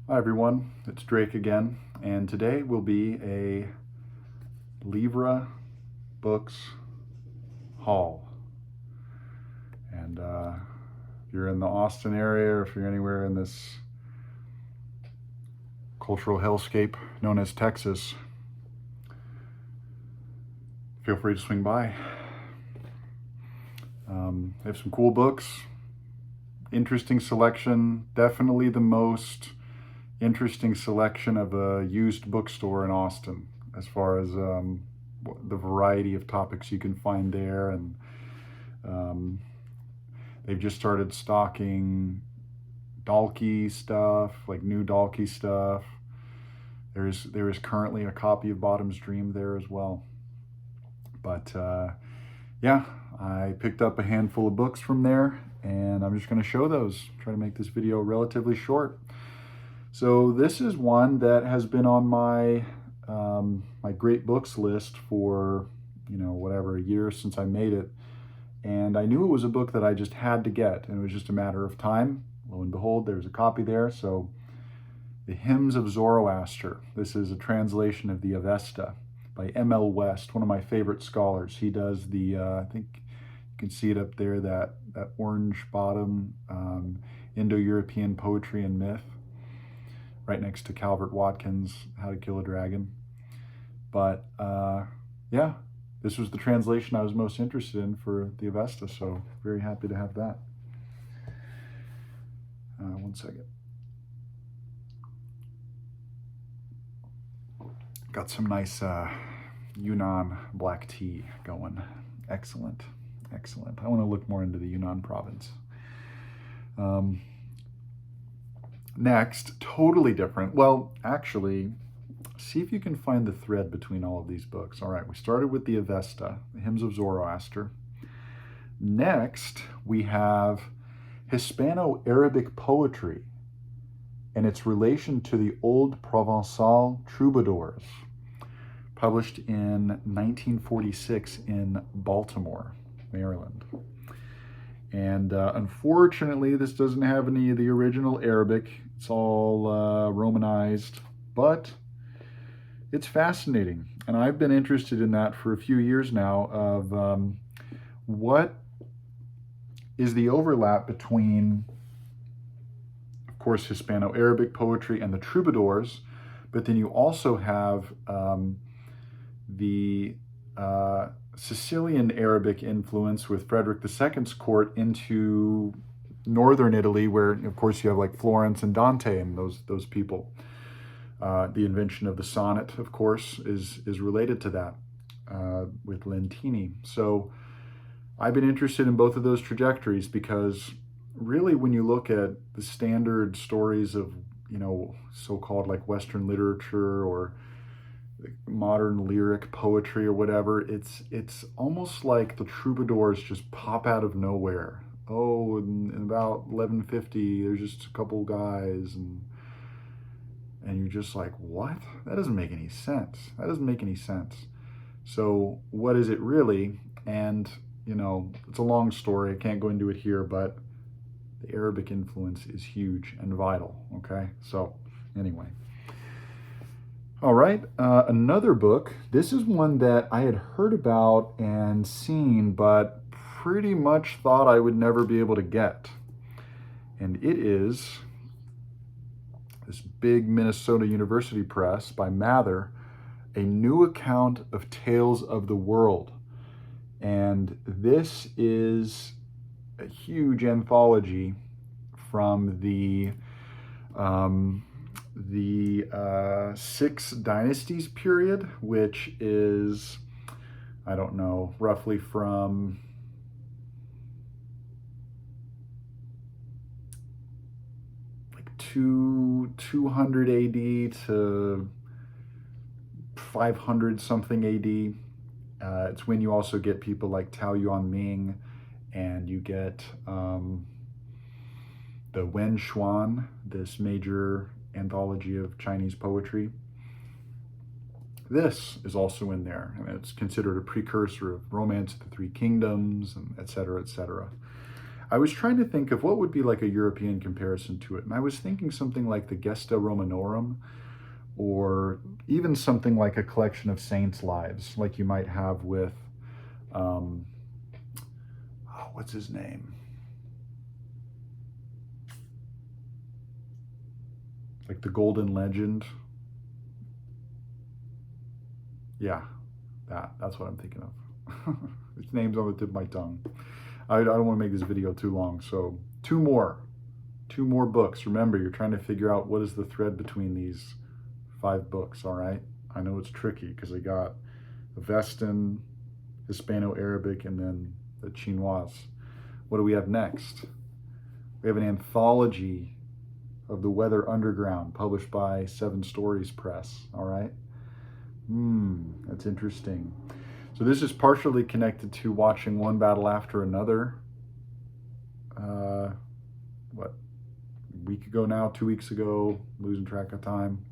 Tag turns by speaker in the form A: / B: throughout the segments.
A: Hi everyone, it's Drake again, and today will be a Livra Books haul. And if you're in the Austin area, or if you're anywhere in this cultural hellscape known as Texas, feel free to swing by. They have some cool books, interesting selection, definitely the most interesting selection of a used bookstore in Austin as far as the variety of topics you can find there. And they've just started stocking Dalkey stuff, like new Dalkey stuff. There is currently a copy of Bottom's Dream there as well. But yeah, I picked up a handful of books from there, and I'm just going to show those. Try to make this video relatively short. So this is one that has been on my my great books list for, whatever, a year since I made it. And I knew it was a book that I just had to get, and it was just a matter of time. Lo and behold, there's a copy there. So The Hymns of Zoroaster. This is a translation of the Avesta by M.L. West, one of my favorite scholars. He does the, I think you can see it up there, that orange bottom, Indo-European Poetry and Myth, right next to Calvert Watkins' How to Kill a Dragon. But yeah, this was the translation I was most interested in for the Avesta, so very happy to have that. One second. Got some nice Yunnan black tea going. Excellent, excellent. I want to look more into the Yunnan province. Next, totally different. Well, actually, see if you can find the thread between all of these books. All right, we started with the Avesta, the Hymns of Zoroaster. Next, we have Hispano-Arabic poetry and its relation to the old Provençal troubadours, published in 1946 in Baltimore, Maryland. And unfortunately, this doesn't have any of the original Arabic. It's all Romanized, but it's fascinating. And I've been interested in that for a few years now, of what is the overlap between, of course, Hispano-Arabic poetry and the troubadours, but then you also have the Sicilian Arabic influence with Frederick II's court into northern Italy, where, of course, you have like Florence and Dante and those people. The invention of the sonnet, of course, is related to that with Lentini. So I've been interested in both of those trajectories because really when you look at the standard stories of, so-called like Western literature or modern lyric poetry or whatever, it's almost like the troubadours just pop out of nowhere. Oh, in about 1150, there's just a couple guys, and you're just like, what? That doesn't make any sense. That doesn't make any sense. So what is it really? And, it's a long story. I can't go into it here, but the Arabic influence is huge and vital, okay? So anyway. All right, another book. This is one that I had heard about and seen, but pretty much thought I would never be able to get. And it is this big Minnesota University Press by Mather, A New Account of Tales of the World. And this is a huge anthology from the Six Dynasties period, which is, I don't know, roughly from like 200 AD to 500 something AD. It's when you also get people like Tao Yuan Ming, and you get the Wen Xuan, this major anthology of Chinese poetry. This is also in there, and it's considered a precursor of Romance of the Three Kingdoms, and et cetera, et cetera. I was trying to think of what would be like a European comparison to it. And I was thinking something like the Gesta Romanorum, or even something like a collection of saints' lives, like you might have with, what's his name? Like the Golden Legend. Yeah, that's what I'm thinking of. Its name's on the tip of my tongue. I don't want to make this video too long, so two more books. Remember, you're trying to figure out what is the thread between these 5 books, all right? I know it's tricky because I got Avestan, Hispano-Arabic, and then the Chinoise. What do we have next? We have an anthology of the Weather Underground, published by 7 Stories Press, all right? That's interesting. So this is partially connected to watching One Battle After Another. What, a week ago now, 2 weeks ago, losing track of time.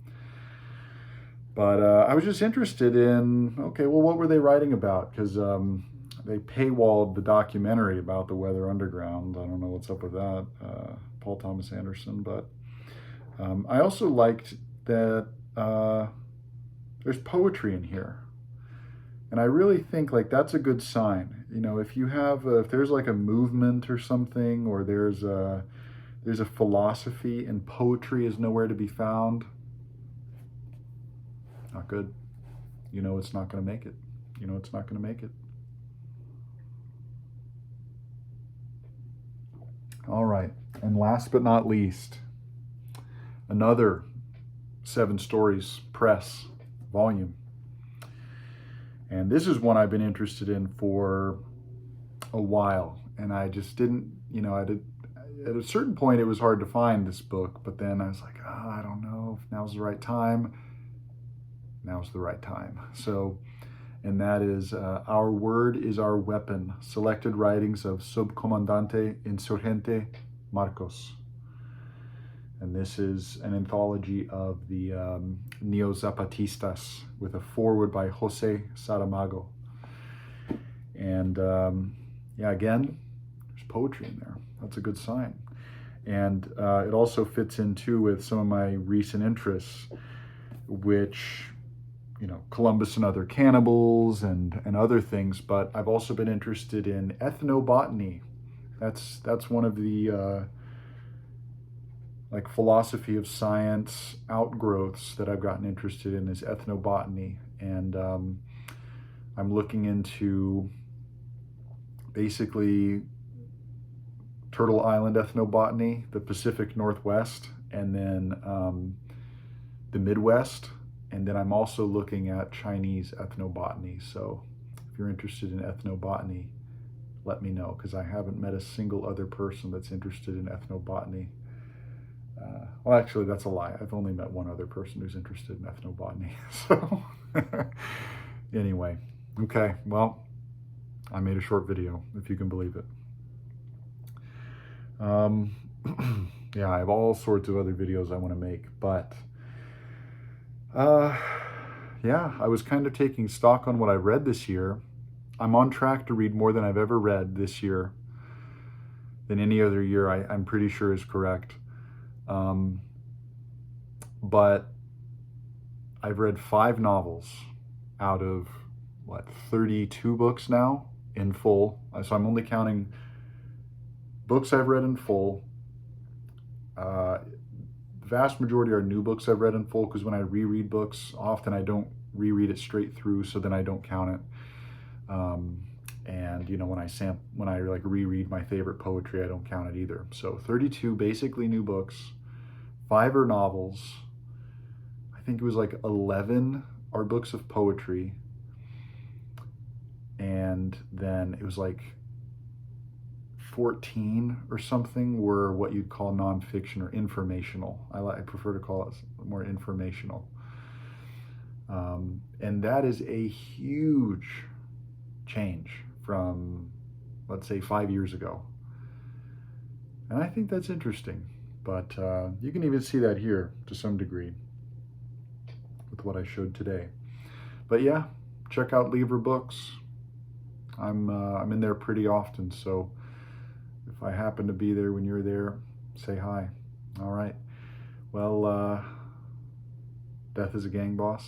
A: But I was just interested in, okay, well, what were they writing about? Because they paywalled the documentary about the Weather Underground. I don't know what's up with that, Paul Thomas Anderson. But I also liked that there's poetry in here. And I really think like that's a good sign. You know, if you have, if there's like a movement or something, or there's a philosophy and poetry is nowhere to be found, not good. You know it's not going to make it. You know it's not going to make it. All right. And last but not least, another 7 Stories Press volume. And this is one I've been interested in for a while. And I just didn't, you know, at a certain point it was hard to find this book. But then I was like, oh, I don't know if now's the right time. Now's the right time. So, and that is Our Word is Our Weapon, Selected Writings of Subcomandante Insurgente Marcos. And this is an anthology of the Neo-Zapatistas with a foreword by Jose Saramago. And yeah, again, there's poetry in there. That's a good sign. And it also fits in too with some of my recent interests, which, you know, Columbus and Other Cannibals and other things. But I've also been interested in ethnobotany. That's one of the like philosophy of science outgrowths that I've gotten interested in, is ethnobotany. And I'm looking into basically Turtle Island ethnobotany, the Pacific Northwest, and then the Midwest. And then I'm also looking at Chinese ethnobotany. So if you're interested in ethnobotany, let me know, because I haven't met a single other person that's interested in ethnobotany. Well, actually, that's a lie. I've only met one other person who's interested in ethnobotany. So anyway, okay, well, I made a short video, if you can believe it. Yeah, I have all sorts of other videos I want to make, but yeah, I was kind of taking stock on what I read this year. I'm on track to read more than I've ever read this year, than any other year, I'm pretty sure is correct. But I've read 5 novels out of, what, 32 books now in full. So I'm only counting books I've read in full. The vast majority are new books I've read in full, because when I reread books, often I don't reread it straight through, so then I don't count it. And you know, when I like reread my favorite poetry, I don't count it either. So 32 basically new books, 5 are novels. I think it was like 11 are books of poetry, and then it was like 14 or something were what you'd call nonfiction or informational. I prefer to call it more informational. And that is a huge change from, let's say, 5 years ago. And I think that's interesting. But you can even see that here to some degree with what I showed today. But yeah, check out Livra books. I'm in there pretty often, so If I happen to be there when you're there, say hi. All right. Well, death is a gang boss.